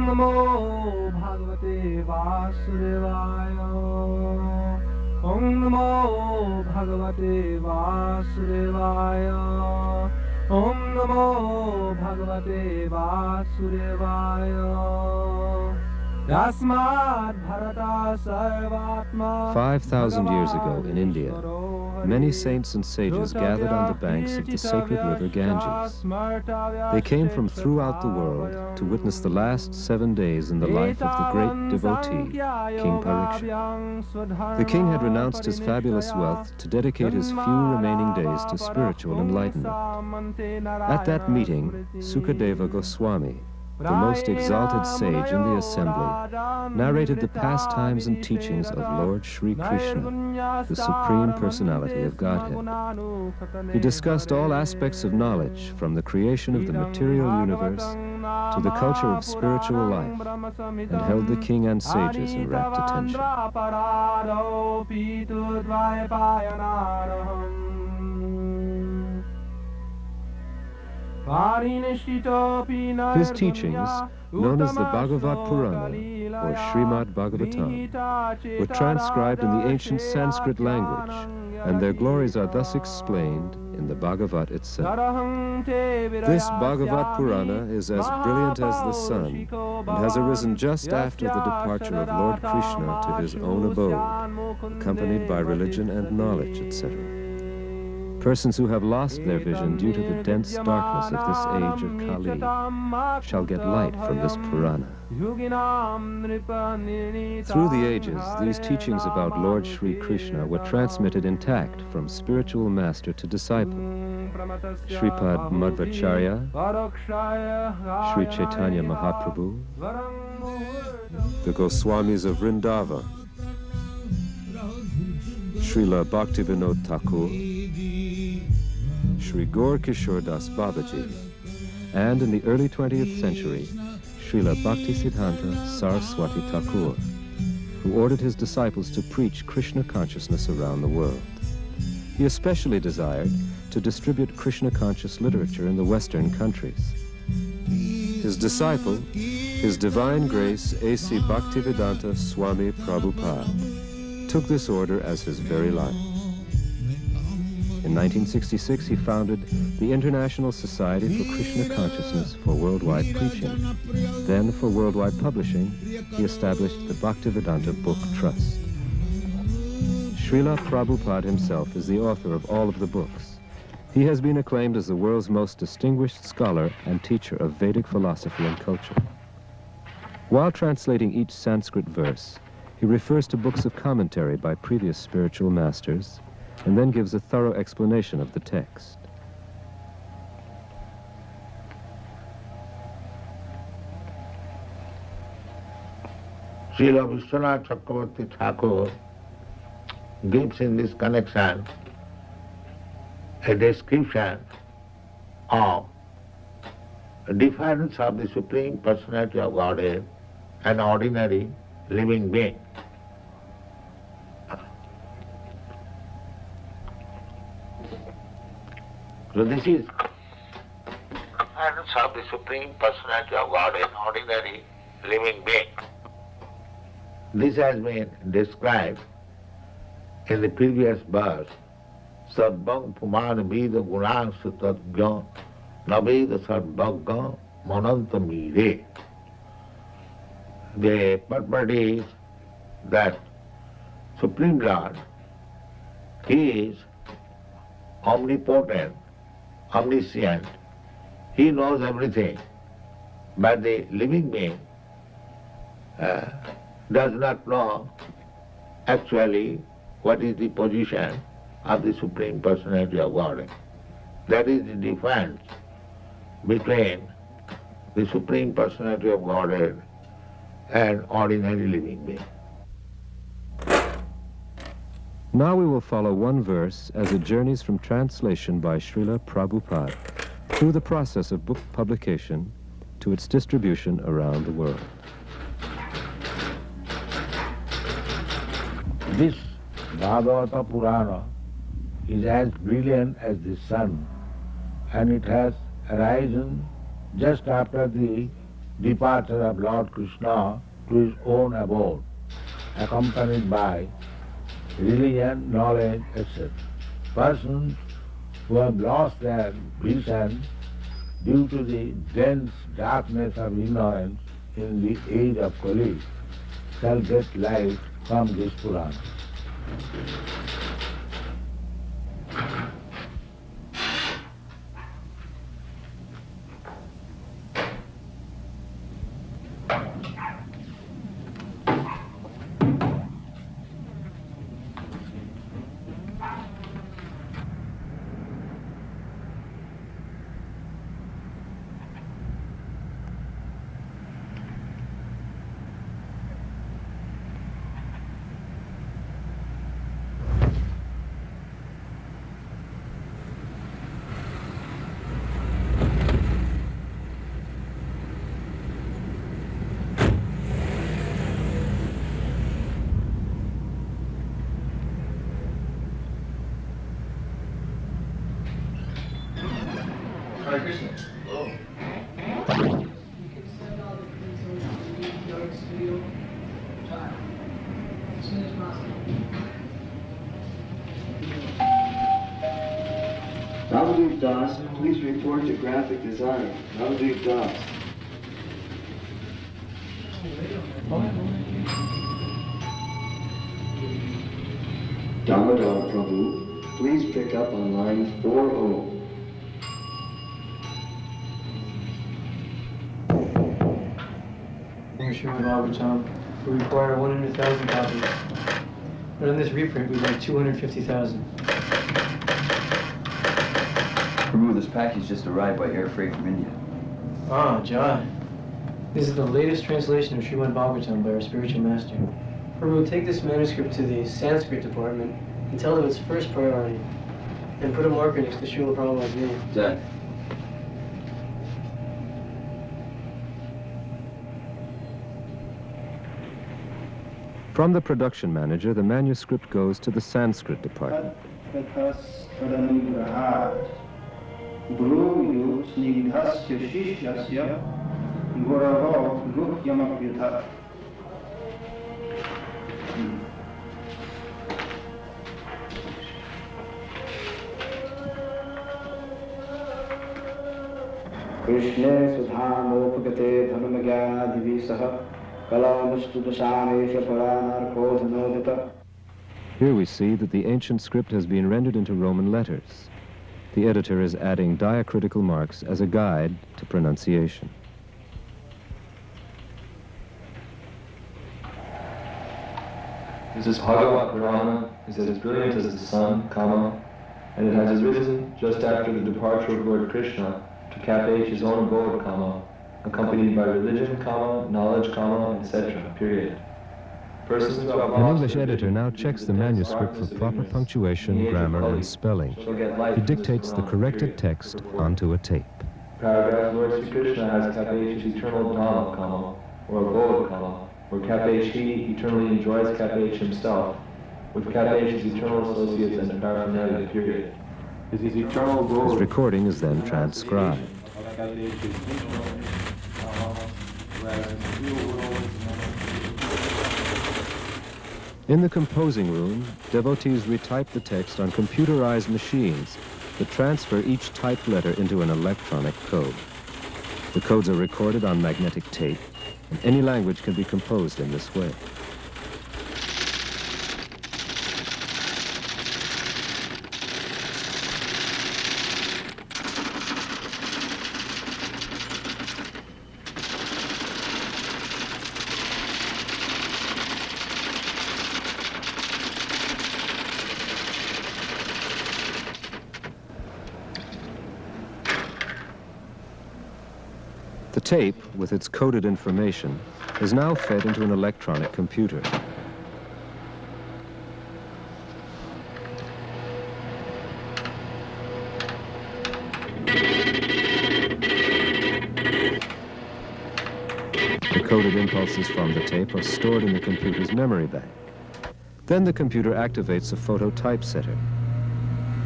Namo Bhagavate Vasudevaya. Om Namo Bhagavate Vasudevaya. Om Namo Bhagavate Vasudevaya. 5,000 years ago in India, many saints and sages gathered on the banks of the sacred river Ganges. They came from throughout the world to witness the last 7 days in the life of the great devotee, King Parikshit. The king had renounced his fabulous wealth to dedicate his few remaining days to spiritual enlightenment. At that meeting, Sukadeva Goswami, the most exalted sage in the assembly, narrated the pastimes and teachings of Lord Sri Krishna, the Supreme Personality of Godhead. He discussed all aspects of knowledge, from the creation of the material universe to the culture of spiritual life, and held the king and sages in rapt attention. His teachings, known as the Bhagavad Purana, or Srimad Bhagavatam, were transcribed in the ancient Sanskrit language, and their glories are thus explained in the Bhagavat itself. This Bhagavad Purana is as brilliant as the sun, and has arisen just after the departure of Lord Krishna to his own abode, accompanied by religion and knowledge, etc. Persons who have lost their vision due to the dense darkness of this age of Kali shall get light from this Purana. Through the ages, these teachings about Lord Sri Krishna were transmitted intact from spiritual master to disciple. Shripad Madhvacharya, Sri Chaitanya Mahaprabhu, the Goswamis of Vrindavan, Srila Bhaktivinoda Thakur, Sri Gaur Kishore Das Babaji, and in the early 20th century, Srila Bhaktisiddhanta Saraswati Thakur, who ordered his disciples to preach Krishna consciousness around the world. He especially desired to distribute Krishna-conscious literature in the Western countries. His disciple, His Divine Grace A.C. Bhaktivedanta Swami Prabhupada, took this order as his very life. In 1966, he founded the International Society for Krishna Consciousness for Worldwide Preaching. Then, for worldwide publishing, he established the Bhaktivedanta Book Trust. Srila Prabhupada himself is the author of all of the books. He has been acclaimed as the world's most distinguished scholar and teacher of Vedic philosophy and culture. While translating each Sanskrit verse, he refers to books of commentary by previous spiritual masters, and then gives a thorough explanation of the text. Srila Vishwanath Chakravarti Thakur gives in this connection a description of the difference of the Supreme Personality of Godhead and ordinary living being. So this is difference of the Supreme Personality of God and ordinary living being. This has been described in the previous verse. Sarvam Pumana Vida Gunan Sutadgyan Naveda Sarvagyan Manantamire. The purport is that Supreme Lord, He is omnipotent, omniscient. He knows everything. But the living being does not know actually what is the position of the Supreme Personality of Godhead. That is the difference between the Supreme Personality of Godhead and ordinary living being. Now we will follow one verse as it journeys from translation by Srila Prabhupada through the process of book publication to its distribution around the world. This Bhagavata Purana is as brilliant as the sun, and it has arisen just after the departure of Lord Krishna to his own abode, accompanied by religion, knowledge, etc. Persons who have lost their vision due to the dense darkness of ignorance in the age of Kali shall get light from this Purana. Hare Krishna. Hello. Navdeep Das, please report to graphic design. Navdeep Das. Damodar Prabhu, please pick up on line 40. Srimad Bhagavatam, we require 100,000 copies. But on this reprint, we'd like 250,000. Prabhu, this package just arrived by air freight from India. Ah, Jai. This is the latest translation of Srimad Bhagavatam by our spiritual master. Prabhu, take this manuscript to the Sanskrit department and tell them it's first priority. And put a marker next to Srila Prabhupada's name. Done. From the production manager, the manuscript goes to the Sanskrit department. Krishna Sudhamopagate Dhanamagadivisaha Here we see that the ancient script has been rendered into Roman letters. The editor is adding diacritical marks as a guide to pronunciation. This Bhagavad Purana is as brilliant as the sun, and it has arisen just after the departure of Lord Krishna to Cafe his own abode, accompanied by religion, knowledge, etc., period. Persons who have An English editor now checks the manuscript for proper punctuation, grammar, and spelling. He dictates the corrected text onto a tape. Paragraph, Lord Sri Krishna has Cafe his eternal Dhamma, or abode, where Cafe he eternally enjoys Cafe himself, with Cafe his eternal associates and paraphernalia, period. His eternal goal. His recording is then transcribed. In the composing room, devotees retype the text on computerized machines that transfer each typed letter into an electronic code. The codes are recorded on magnetic tape, and any language can be composed in this way. The tape, with its coded information, is now fed into an electronic computer. The coded impulses from the tape are stored in the computer's memory bank. Then the computer activates a photo typesetter.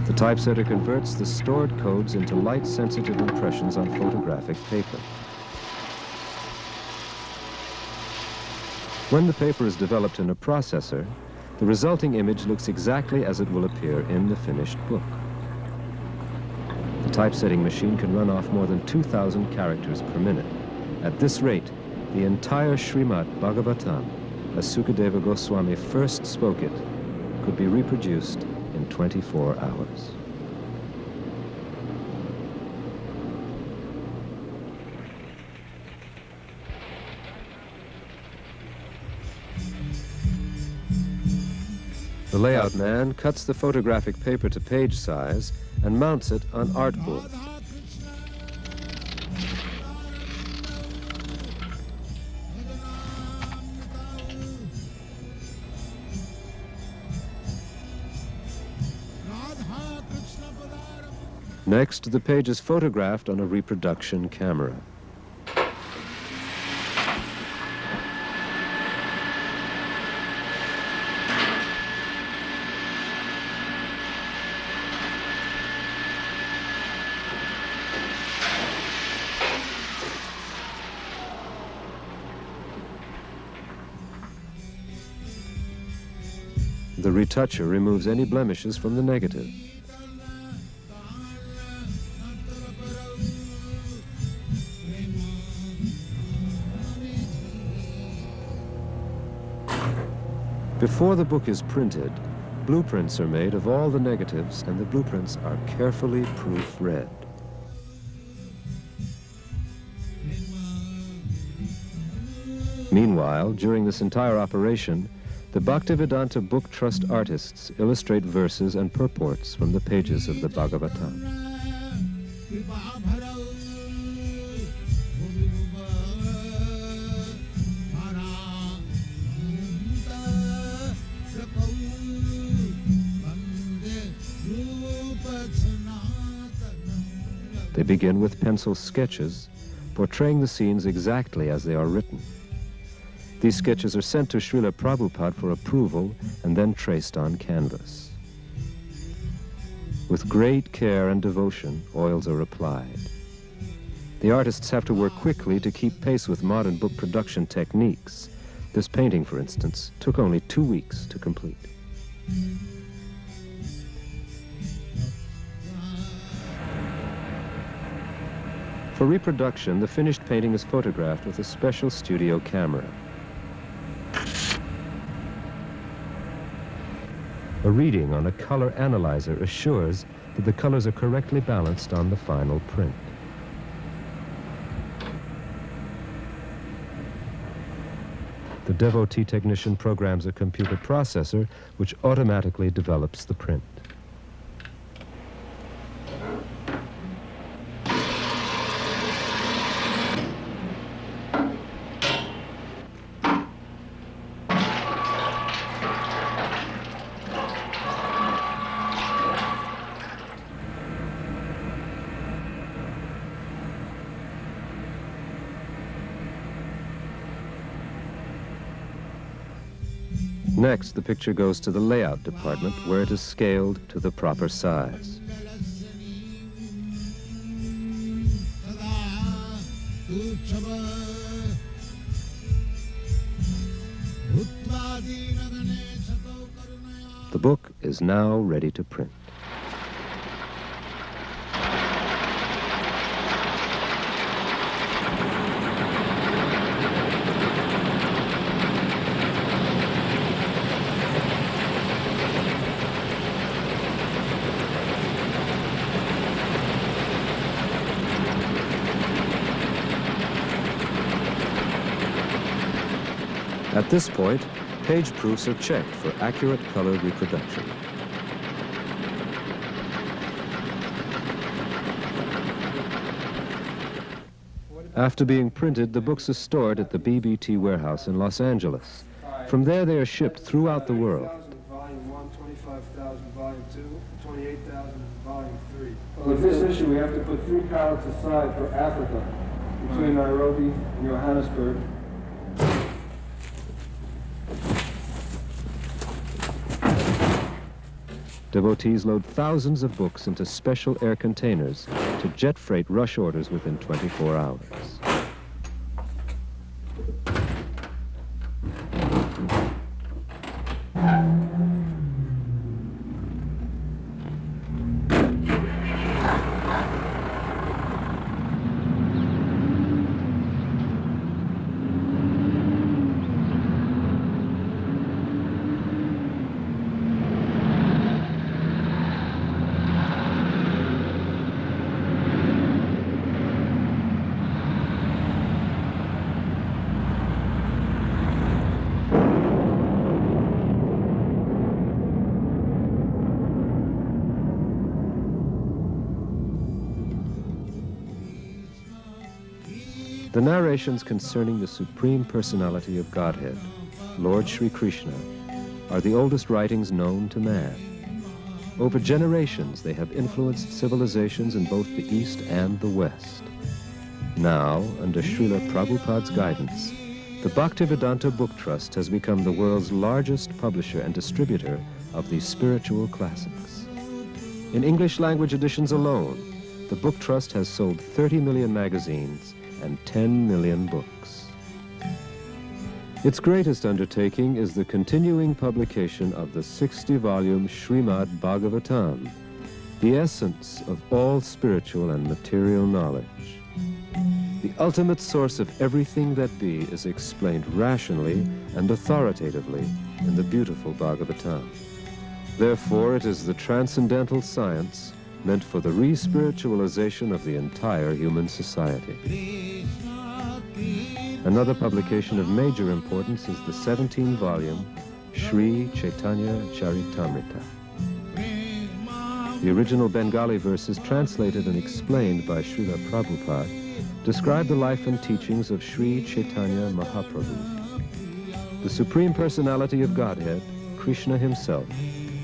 The typesetter converts the stored codes into light-sensitive impressions on photographic paper. When the paper is developed in a processor, the resulting image looks exactly as it will appear in the finished book. The typesetting machine can run off more than 2,000 characters per minute. At this rate, the entire Srimad Bhagavatam, as Sukadeva Goswami first spoke it, could be reproduced in 24 hours. The layout man cuts the photographic paper to page size and mounts it on artboard. Next, the page is photographed on a reproduction camera. The retoucher removes any blemishes from the negative. Before the book is printed, blueprints are made of all the negatives, and the blueprints are carefully proofread. Meanwhile, during this entire operation, the Bhaktivedanta Book Trust artists illustrate verses and purports from the pages of the Bhagavatam. They begin with pencil sketches, portraying the scenes exactly as they are written. These sketches are sent to Srila Prabhupada for approval and then traced on canvas. With great care and devotion, oils are applied. The artists have to work quickly to keep pace with modern book production techniques. This painting, for instance, took only 2 weeks to complete. For reproduction, the finished painting is photographed with a special studio camera. A reading on a color analyzer assures that the colors are correctly balanced on the final print. The devotee technician programs a computer processor which automatically develops the print. Next, the picture goes to the layout department, where it is scaled to the proper size. The book is now ready to print. At this point, page proofs are checked for accurate color reproduction. After being printed, the books are stored at the BBT warehouse in Los Angeles. From there, they are shipped throughout the world. Volume 1, 25,000, Volume 2, 28,000, Volume 3. Well, with this issue, we have to put 3 pallets aside for Africa, between Nairobi and Johannesburg. Devotees load thousands of books into special air containers to jet freight rush orders within 24 hours. The narrations concerning the Supreme Personality of Godhead, Lord Sri Krishna, are the oldest writings known to man. Over generations, they have influenced civilizations in both the East and the West. Now, under Srila Prabhupada's guidance, the Bhaktivedanta Book Trust has become the world's largest publisher and distributor of these spiritual classics. In English language editions alone, the Book Trust has sold 30 million magazines and 10 million books. Its greatest undertaking is the continuing publication of the 60-volume Srimad Bhagavatam, the essence of all spiritual and material knowledge. The ultimate source of everything that be is explained rationally and authoritatively in the beautiful Bhagavatam. Therefore, it is the transcendental science meant for the re-spiritualization of the entire human society. Another publication of major importance is the 17-volume Sri Chaitanya Charitamrita. The original Bengali verses, translated and explained by Srila Prabhupada, describe the life and teachings of Sri Chaitanya Mahaprabhu. The Supreme Personality of Godhead, Krishna himself,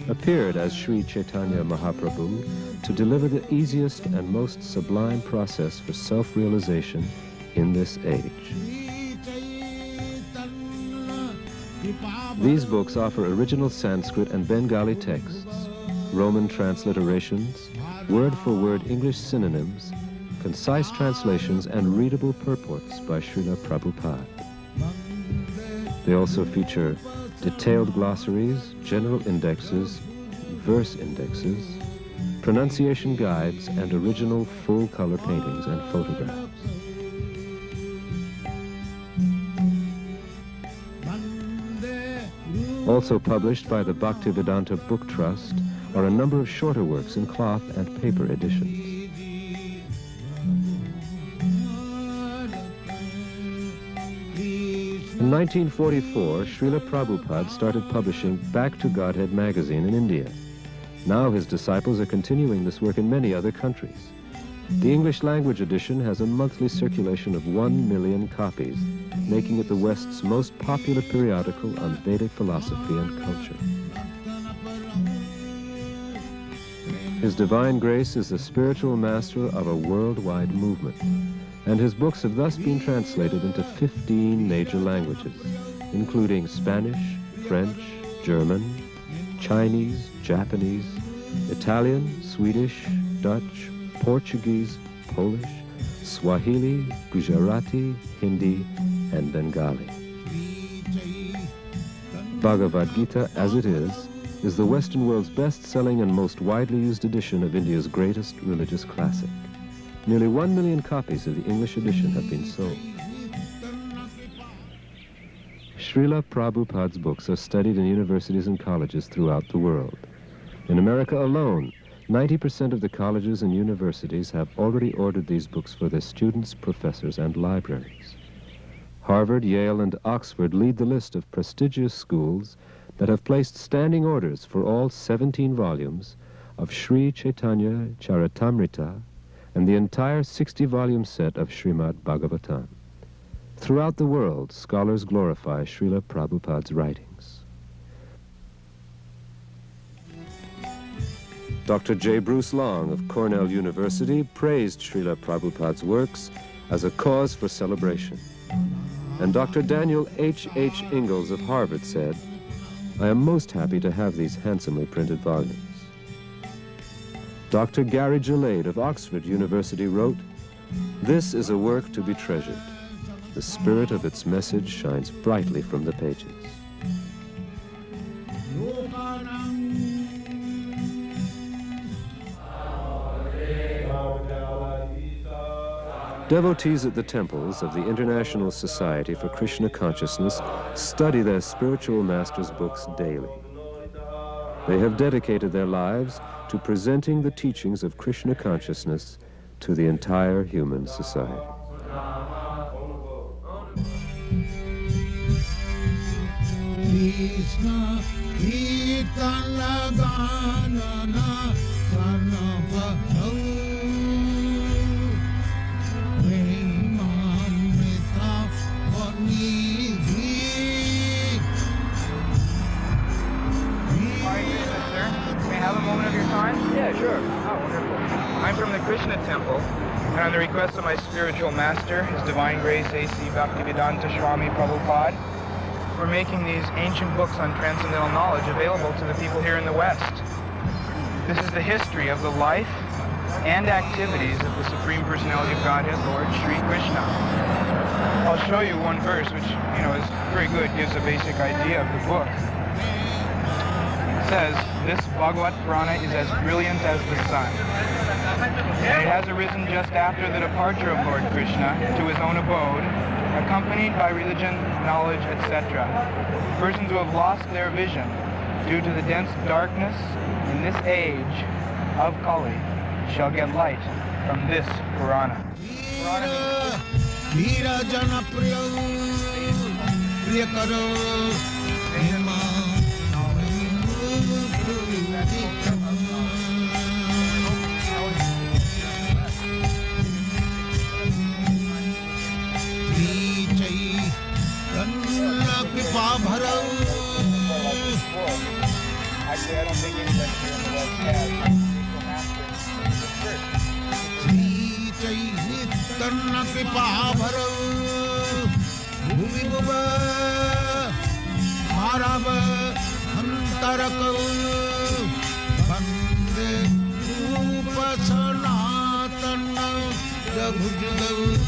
appeared as Sri Chaitanya Mahaprabhu to deliver the easiest and most sublime process for self-realization in this age. These books offer original Sanskrit and Bengali texts, Roman transliterations, word-for-word English synonyms, concise translations, and readable purports by Srila Prabhupada. They also feature detailed glossaries, general indexes, verse indexes, pronunciation guides, and original full-color paintings and photographs. Also published by the Bhaktivedanta Book Trust are a number of shorter works in cloth and paper editions. In 1944, Srila Prabhupada started publishing Back to Godhead magazine in India. Now his disciples are continuing this work in many other countries. The English language edition has a monthly circulation of 1 million copies, making it the West's most popular periodical on Vedic philosophy and culture. His Divine Grace is the spiritual master of a worldwide movement, and his books have thus been translated into 15 major languages, including Spanish, French, German, Chinese, Japanese, Italian, Swedish, Dutch, Portuguese, Polish, Swahili, Gujarati, Hindi, and Bengali. Bhagavad Gita, as it is the Western world's best-selling and most widely used edition of India's greatest religious classic. Nearly 1 million copies of the English edition have been sold. Srila Prabhupada's books are studied in universities and colleges throughout the world. In America alone, 90% of the colleges and universities have already ordered these books for their students, professors, and libraries. Harvard, Yale, and Oxford lead the list of prestigious schools that have placed standing orders for all 17 volumes of Sri Chaitanya Charitamrita and the entire 60-volume set of Srimad Bhagavatam. Throughout the world, scholars glorify Srila Prabhupada's writings. Dr. J. Bruce Long of Cornell University praised Srila Prabhupada's works as a cause for celebration. And Dr. Daniel H. Ingalls of Harvard said, "I am most happy to have these handsomely printed volumes." Dr. Gary Gillade of Oxford University wrote, "This is a work to be treasured. The spirit of its message shines brightly from the pages." Devotees at the temples of the International Society for Krishna Consciousness study their spiritual master's books daily. They have dedicated their lives to presenting the teachings of Krishna consciousness to the entire human society. have a moment of your time? Yeah, sure. Oh, wonderful. I'm from the Krishna Temple, and on the request of my spiritual master, His Divine Grace A.C. Bhaktivedanta Swami Prabhupada, we're making these ancient books on transcendental knowledge available to the people here in the West. This is the history of the life and activities of the Supreme Personality of Godhead, Lord Sri Krishna. I'll show you one verse which, is very good, gives a basic idea of the book. It says, this Bhagavad Purana is as brilliant as the sun. And it has arisen just after the departure of Lord Krishna to his own abode, accompanied by religion, knowledge, etc. Persons who have lost their vision due to the dense darkness in this age of Kali shall get light from this Purana. Actually, I don't think anybody here in the West has. Vande Rupa Sanatana Jagujgal